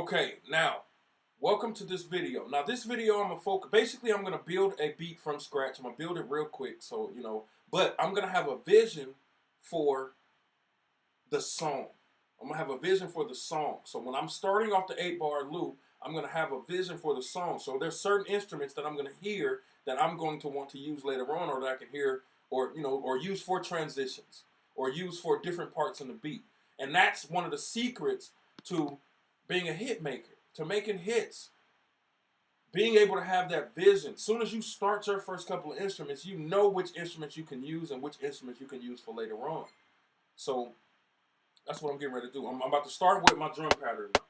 Okay, now, welcome to this video. Now, this video, I'm gonna focus. Basically, I'm gonna build a beat from scratch. I'm gonna build it real quick, so but I'm gonna have a vision for the song. I'm gonna have a vision for the song. So when I'm starting off the 8-bar loop, I'm gonna have a vision for the song. So there's certain instruments that I'm gonna hear that I'm going to want to use later on, or that I can hear, or use for transitions, or use for different parts in the beat. And that's one of the secrets to being a hit maker, to making hits. Being able to have that vision. As soon as you start your first couple of instruments, you know which instruments you can use and which instruments you can use for later on. So that's what I'm getting ready to do. I'm about to start with my drum pattern now.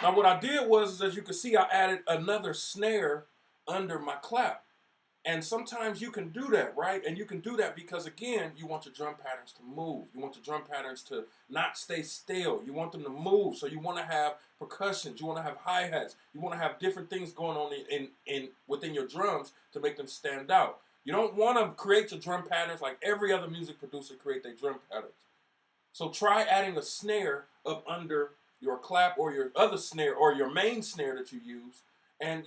Now what I did was, as you can see, I added another snare under my clap. And sometimes you can do that, right? And you can do that because, again, you want your drum patterns to move. You want your drum patterns to not stay still. You want them to move. So you want to have percussions. You want to have hi-hats. You want to have different things going on within your drums to make them stand out. You don't want to create your drum patterns like every other music producer create their drum patterns. So try adding a snare up under your clap or your other snare or your main snare that you use, and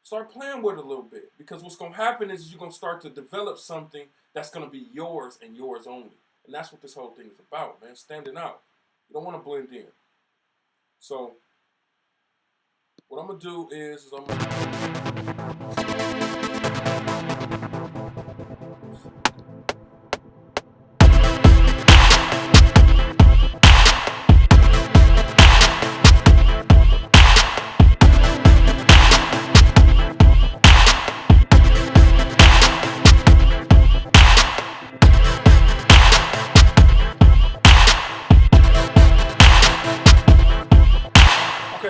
start playing with it a little bit, because what's going to happen is you're going to start to develop something that's going to be yours and yours only. And that's what this whole thing is about, man, standing out. You don't want to blend in. So what I'm going to do is I'm going to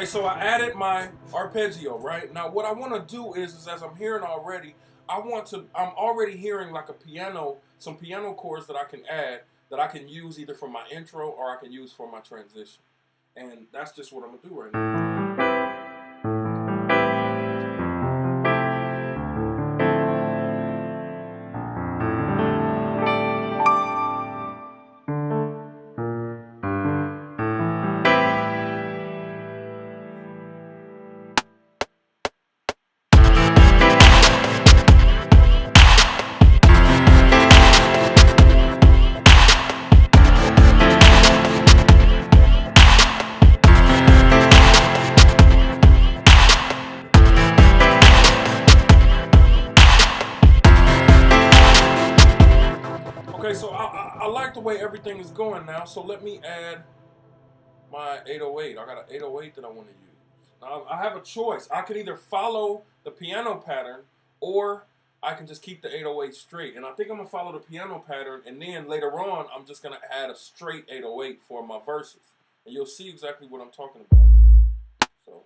so I added my arpeggio, right? Now what I want to do is as I'm hearing already, I'm already hearing like a piano, some piano chords that I can add, that I can use either for my intro or I can use for my transition. And that's just what I'm going to do right now. Okay, so I like the way everything is going now, so let me add my 808. I got an 808 that I want to use. Now, I have a choice. I can either follow the piano pattern, or I can just keep the 808 straight. And I think I'm going to follow the piano pattern, and then later on, I'm just going to add a straight 808 for my verses. And you'll see exactly what I'm talking about. So.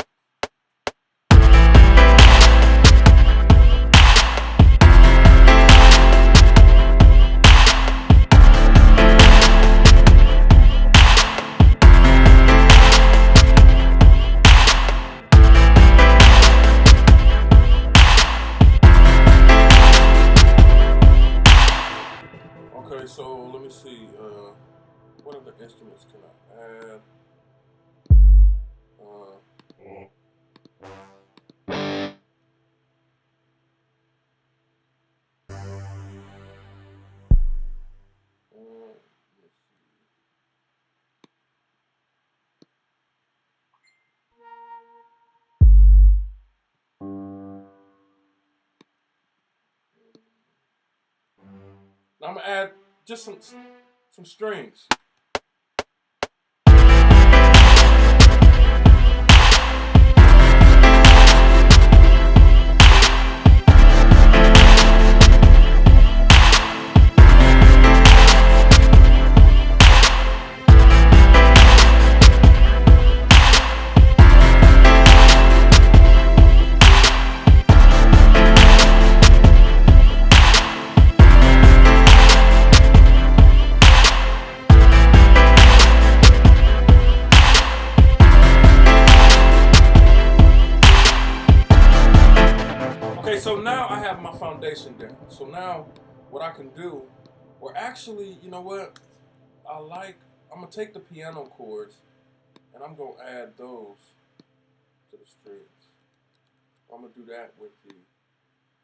Okay, so let me see, what other instruments can I add? Now I'm going to add just some strings. foundation down. So now what I can do, or actually, you know what? I'm gonna take the piano chords and I'm gonna add those to the strings. I'm gonna do that with the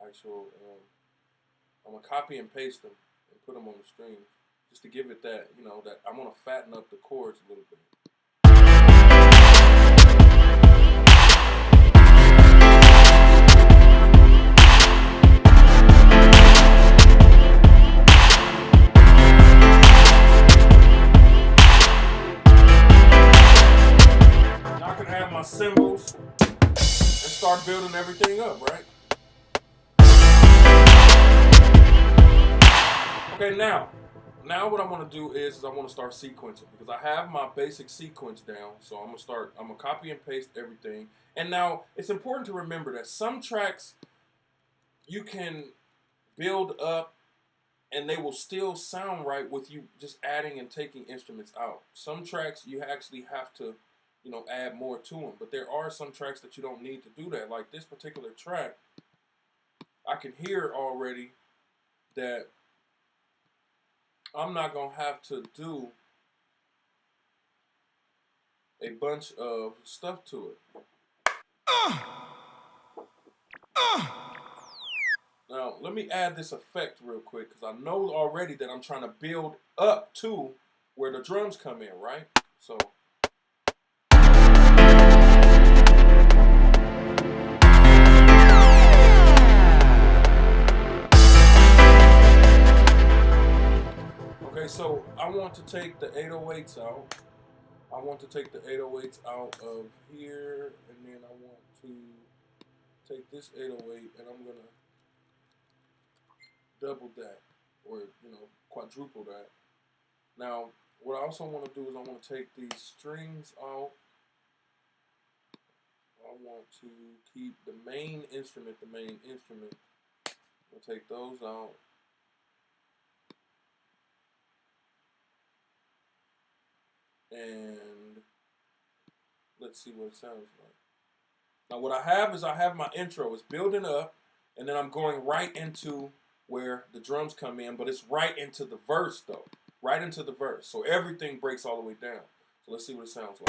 actual, I'm gonna copy and paste them and put them on the strings just to give it that, that I wanna fatten up the chords a little bit. Cymbals and start building everything up, right? Okay, now what I want to do is I want to start sequencing because I have my basic sequence down. So I'm gonna copy and paste everything. And now it's important to remember that some tracks you can build up and they will still sound right with you just adding and taking instruments out. Some tracks you actually have to add more to them. But there are some tracks that you don't need to do that. Like this particular track, I can hear already that I'm not going to have to do a bunch of stuff to it. Now, let me add this effect real quick because I know already that I'm trying to build up to where the drums come in, right? So so I want to take the 808s out. I want to take the 808s out of here, and then I want to take this 808 and I'm gonna double that, or quadruple that. Now, what I also want to do is I want to take these strings out. I want to keep the main instrument. I'll take those out. And let's see what it sounds like. Now what I have is I have my intro. It's building up, and then I'm going right into where the drums come in, but it's right into the verse though. Right into the verse. So everything breaks all the way down. So let's see what it sounds like.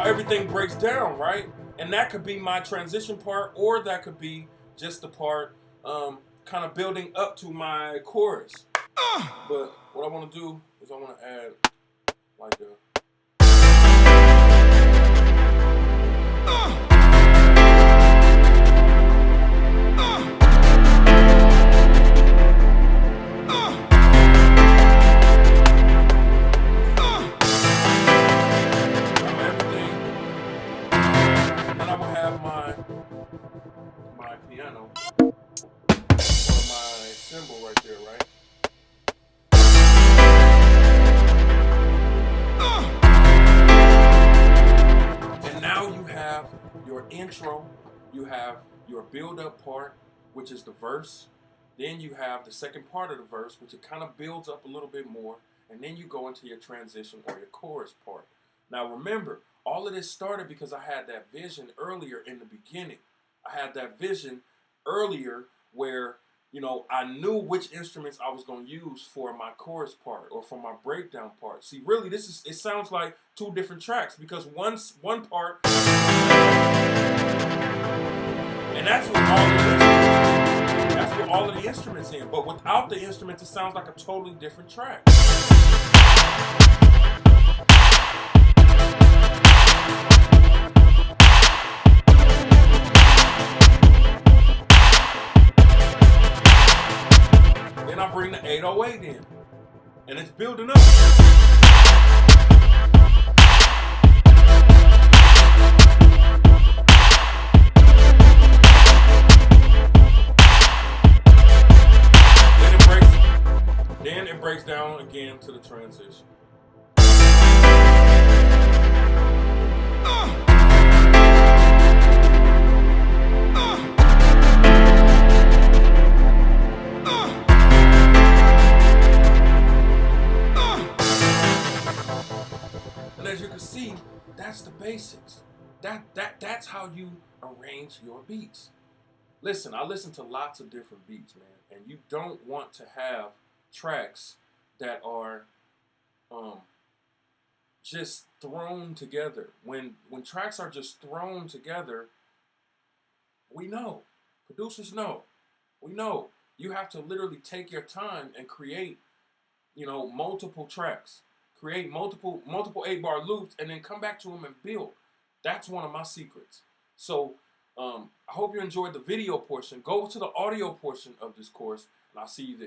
Everything breaks down, right? And that could be my transition part, or that could be just the part kind of building up to my chorus. But what I want to do is I want to add like a my piano or my cymbal right there, right? And now you have your intro, you have your build-up part, which is the verse. Then you have the second part of the verse, which it kind of builds up a little bit more, and then you go into your transition or your chorus part. Now remember, all of this started because I had that vision earlier in the beginning. I had that vision earlier where, I knew which instruments I was going to use for my chorus part or for my breakdown part. See, really, it sounds like two different tracks because one part, and that's with all of the instruments in. But without the instruments, it sounds like a totally different track. way then. And it's building up. Then it breaks down again to the transition. And as you can see, that's the basics. That's how you arrange your beats. Listen, I listen to lots of different beats, man, and you don't want to have tracks that are just thrown together. When tracks are just thrown together, we know, producers know, we know you have to literally take your time and create, multiple tracks, create multiple 8-bar loops, and then come back to them and build. That's one of my secrets. So I hope you enjoyed the video portion. Go to the audio portion of this course, and I'll see you there.